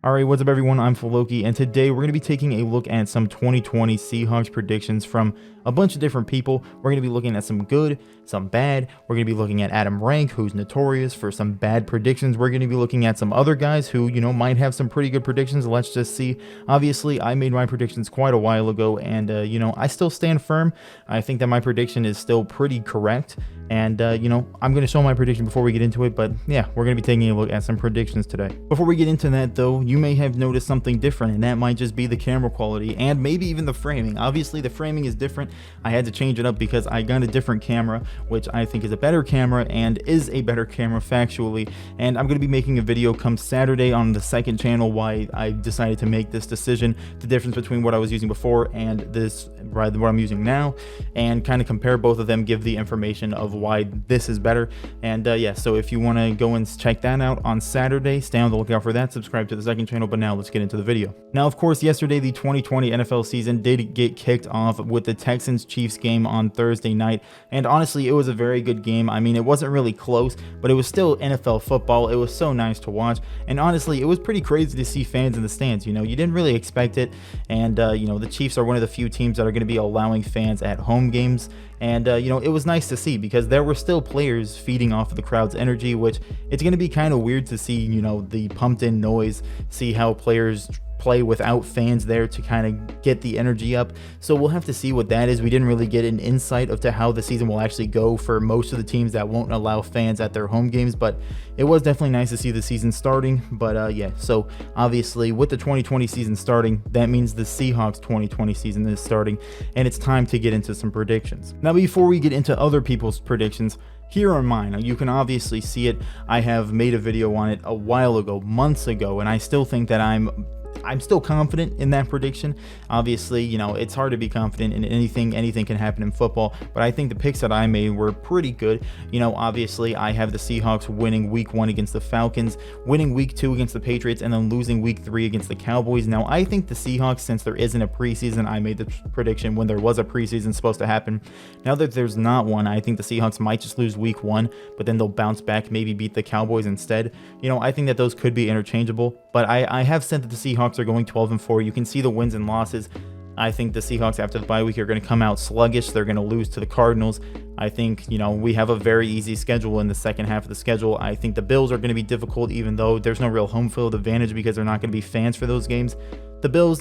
Alright, what's up everyone, I'm Loki, and today we're going to be taking a look at some 2020 Seahawks predictions from a bunch of different people. We're going to be looking at some good, some bad. We're going to be looking at Adam Rank, who's notorious for some bad predictions. We're going to be looking at some other guys who, might have some pretty good predictions. Let's just see. Obviously, I made my predictions quite a while ago, and, I still stand firm. I think that my prediction is still pretty correct. And, I'm going to show my prediction before we get into it, but yeah, we're going to be taking a look at some predictions today. Before we get into that, though, you may have noticed something different, and that might just be the camera quality and maybe even the framing. Obviously, the framing is different. I had to change it up because I got a different camera, which I think is a better camera and is a better camera factually. And I'm going to be making a video come Saturday on the second channel why I decided to make this decision, the difference between what I was using before and this, what I'm using now, and kind of compare both of them, give the information of why this is better. And yeah, so if you want to go and check that out on Saturday, stay on the lookout for that, subscribe to the second channel. But now let's get into the video. Now, of course, yesterday the 2020 NFL season did get kicked off with the Texans-Chiefs game on Thursday night, and honestly it was a very good game. I mean, it wasn't really close, but it was still NFL football. It was so nice to watch, and honestly it was pretty crazy to see fans in the stands. You didn't really expect it, and the Chiefs are one of the few teams that are going to be allowing fans at home games. And, it was nice to see because there were still players feeding off of the crowd's energy, which it's going to be kind of weird to see, the pumped in noise, see how players play without fans there to kind of get the energy up. So we'll have to see what that is. We didn't really get an insight of to how the season will actually go for most of the teams that won't allow fans at their home games, but it was definitely nice to see the season starting. But yeah, so obviously with the 2020 season starting, that means the Seahawks 2020 season is starting, and it's time to get into some predictions. Now, before we get into other people's predictions, here are mine. You can obviously see it. I have made a video on it a while ago, months ago, and I still think that I'm still confident in that prediction. Obviously, it's hard to be confident in anything. Anything can happen in football, but I think the picks that I made were pretty good. Obviously I have the Seahawks winning week 1 against the Falcons, winning week 2 against the Patriots, and then losing week 3 against the Cowboys. Now, I think the Seahawks, since there isn't a preseason, I made the prediction when there was a preseason supposed to happen. Now that there's not one, I think the Seahawks might just lose week 1, but then they'll bounce back, maybe beat the Cowboys instead. I think that those could be interchangeable, but I have said that the Seahawks are going 12-4. You can see the wins and losses. I think the Seahawks after the bye week are going to come out sluggish. They're going to lose to the Cardinals. I think, we have a very easy schedule in the second half of the schedule. I think the Bills are going to be difficult, even though there's no real home field advantage because they're not going to be fans for those games. The Bills,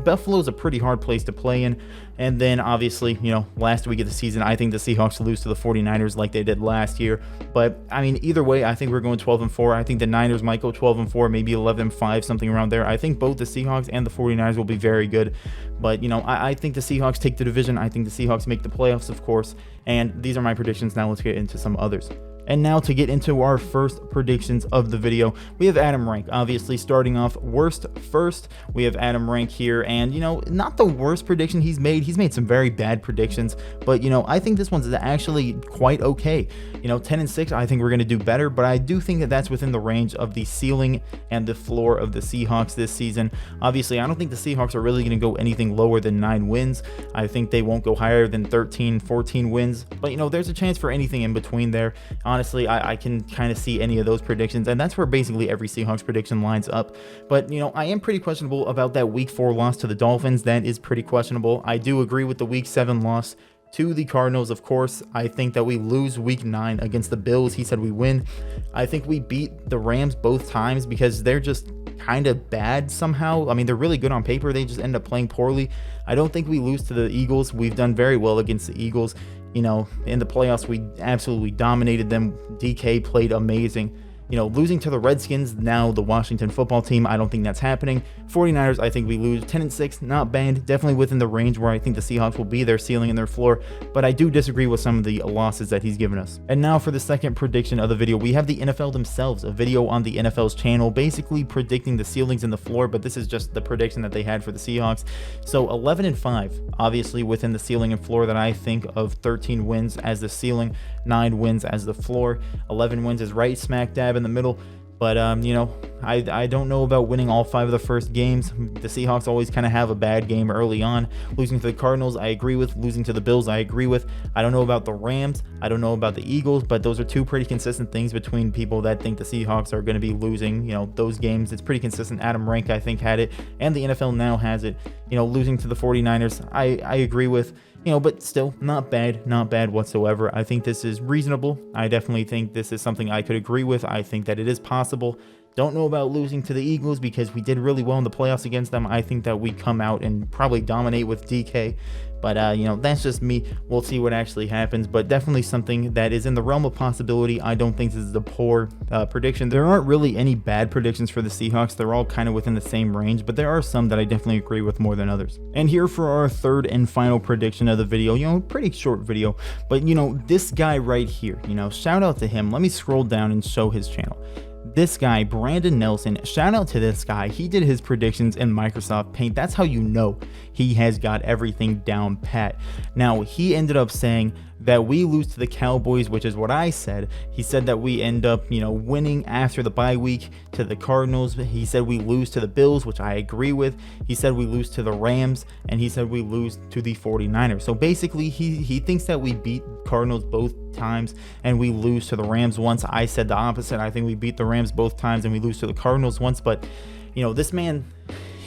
Buffalo's a pretty hard place to play in. And then obviously, last week of the season, I think the Seahawks lose to the 49ers like they did last year. But I mean, either way, I think we're going 12-4. I think the Niners might go 12-4, maybe 11-5, something around there. I think both the Seahawks and the 49ers will be very good. But, I think the Seahawks take the division. I think the Seahawks make the playoffs, of course. And these are my predictions. Now let's get into some others. And now to get into our first predictions of the video, we have Adam Rank. Obviously, starting off worst first, we have Adam Rank here, and not the worst prediction he's made. He's made some very bad predictions, but I think this one's actually quite okay. 10-6, I think we're going to do better, but I do think that that's within the range of the ceiling and the floor of the Seahawks this season. Obviously, I don't think the Seahawks are really going to go anything lower than 9 wins. I think they won't go higher than 13, 14 wins, but there's a chance for anything in between there. Honestly, I can kind of see any of those predictions, and that's where basically every Seahawks prediction lines up. But, I am pretty questionable about that week 4 loss to the Dolphins. That is pretty questionable. I do agree with the week 7 loss to the Cardinals, of course. I think that we lose week 9 against the Bills. He said we win. I think we beat the Rams both times because they're just kind of bad somehow. I mean, they're really good on paper. They just end up playing poorly. I don't think we lose to the Eagles. We've done very well against the Eagles. In the playoffs, we absolutely dominated them. DK played amazing. Losing to the Redskins, now the Washington football team, I don't think that's happening. 49ers, I think we lose. 10-6, not bad. Definitely within the range where I think the Seahawks will be, their ceiling and their floor. But I do disagree with some of the losses that he's given us. And now for the second prediction of the video, we have the NFL themselves, a video on the NFL's channel, basically predicting the ceilings and the floor, but this is just the prediction that they had for the Seahawks. So 11-5, obviously within the ceiling and floor that I think of. 13 wins as the ceiling, 9 wins as the floor. 11 wins is right smack dab in the middle. But, you know, I don't know about winning all 5 of the first games. The Seahawks always kind of have a bad game early on. Losing to the Cardinals, I agree with. Losing to the Bills, I agree with. I don't know about the Rams. I don't know about the Eagles, but those are 2 pretty consistent things between people that think the Seahawks are going to be losing, you know, those games. It's pretty consistent. Adam Rank, I think, had it, and the NFL now has it. You know, losing to the 49ers, I agree with. You know, but still not bad whatsoever. I think this is reasonable. I definitely think this is something I could agree with. I think that it is possible. Don't know about losing to the Eagles because we did really well in the playoffs against them. I think that we come out and probably dominate with DK. But, you know, that's just me. We'll see what actually happens. But definitely something that is in the realm of possibility. I don't think this is a poor prediction. There aren't really any bad predictions for the Seahawks. They're all kind of within the same range. But there are some that I definitely agree with more than others. And here for our third and final prediction of the video. You know, pretty short video. But, you know, this guy right here, you know, shout out to him. Let me scroll down and show his channel. This guy, Brendon Nelson, shout out to this guy. He did his predictions in Microsoft Paint. That's how you know he has got everything down pat. Now, he ended up saying that we lose to the Cowboys, which is what I said. He said that we end up, you know, winning after the bye week to the Cardinals. He said we lose to the Bills, which I agree with. He said we lose to the Rams, and he said we lose to the 49ers. So basically, he thinks that we beat Cardinals both times and we lose to the Rams once. I said the opposite. I think we beat the Rams both times and we lose to the Cardinals once. But, you know, this man,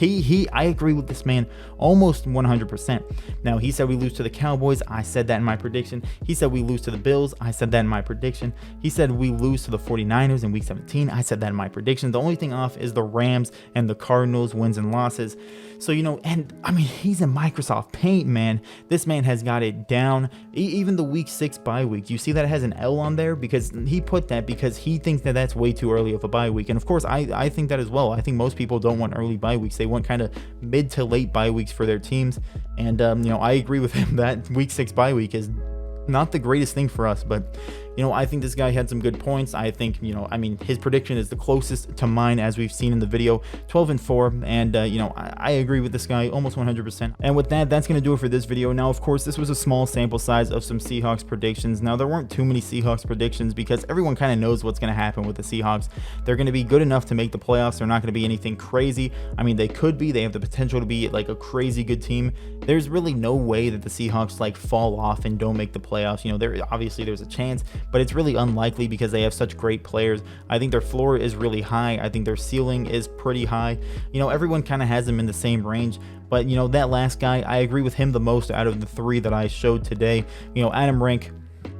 I agree with this man almost 100%. Now, he said we lose to the Cowboys. I said that in my prediction. He said we lose to the Bills. I said that in my prediction. He said we lose to the 49ers in week 17. I said that in my prediction. The only thing off is the Rams and the Cardinals wins and losses. So, you know, and I mean, he's in Microsoft Paint, man. This man has got it down. Even the week 6 bye week, you see that it has an L on there because he put that because he thinks that that's way too early of a bye week. And of course, I think that as well. I think most people don't want early bye weeks. They want kind of mid to late bye weeks for their teams. And, you know, I agree with him that week 6 bye week is not the greatest thing for us, but you know, I think this guy had some good points. I think, you know, I mean, his prediction is the closest to mine as we've seen in the video, 12-4, and you know, I agree with this guy almost 100%. And with that, that's going to do it for this video. Now, of course, this was a small sample size of some Seahawks predictions. Now, there weren't too many Seahawks predictions because everyone kind of knows what's going to happen with the Seahawks. They're going to be good enough to make the playoffs. They're not going to be anything crazy. I mean, they could be. They have the potential to be like a crazy good team. There's really no way that the Seahawks like fall off and don't make the playoffs. You know, obviously there's a chance, but it's really unlikely because they have such great players. I think their floor is really high. I think their ceiling is pretty high. You know, everyone kind of has them in the same range, but you know, that last guy, I agree with him the most out of the 3 that I showed today. You know, Adam Rank,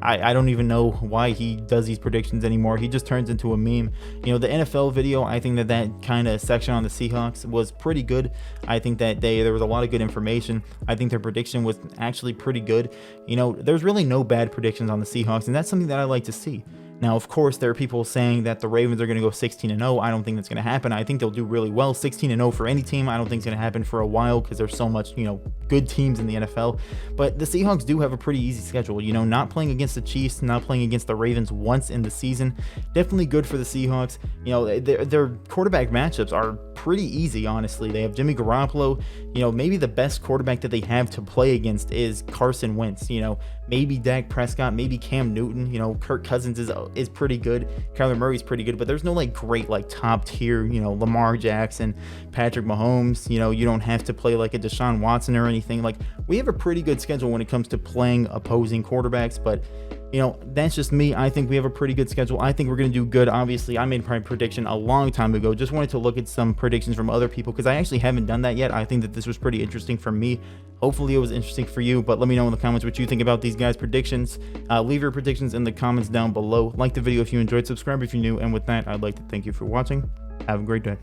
I don't even know why he does these predictions anymore. He just turns into a meme. You know, the NFL video, I think that kind of section on the Seahawks was pretty good. I think that there was a lot of good information. I think their prediction was actually pretty good. You know, there's really no bad predictions on the Seahawks, and that's something that I like to see. Now, of course, there are people saying that the Ravens are going to go 16-0. I don't think that's going to happen. I think they'll do really well. 16-0 for any team, I don't think it's going to happen for a while because there's so much, you know, good teams in the NFL. But the Seahawks do have a pretty easy schedule. You know, not playing against the Chiefs, not playing against the Ravens once in the season. Definitely good for the Seahawks. You know, their quarterback matchups are pretty easy, honestly. They have Jimmy Garoppolo. You know, maybe the best quarterback that they have to play against is Carson Wentz. You know, maybe Dak Prescott, maybe Cam Newton. You know, Kirk Cousins is pretty good. Kyler Murray's pretty good, but there's no like great like top tier, you know, Lamar Jackson, Patrick Mahomes. You know, you don't have to play like a Deshaun Watson or anything. Like, we have a pretty good schedule when it comes to playing opposing quarterbacks, but you know, that's just me. I think we have a pretty good schedule. I think we're going to do good. Obviously, I made my prediction a long time ago. Just wanted to look at some predictions from other people because I actually haven't done that yet. I think that this was pretty interesting for me. Hopefully it was interesting for you, but let me know in the comments what you think about these guys' predictions. Leave your predictions in the comments down below. Like the video if you enjoyed, subscribe if you're new, and with that, I'd like to thank you for watching. Have a great day.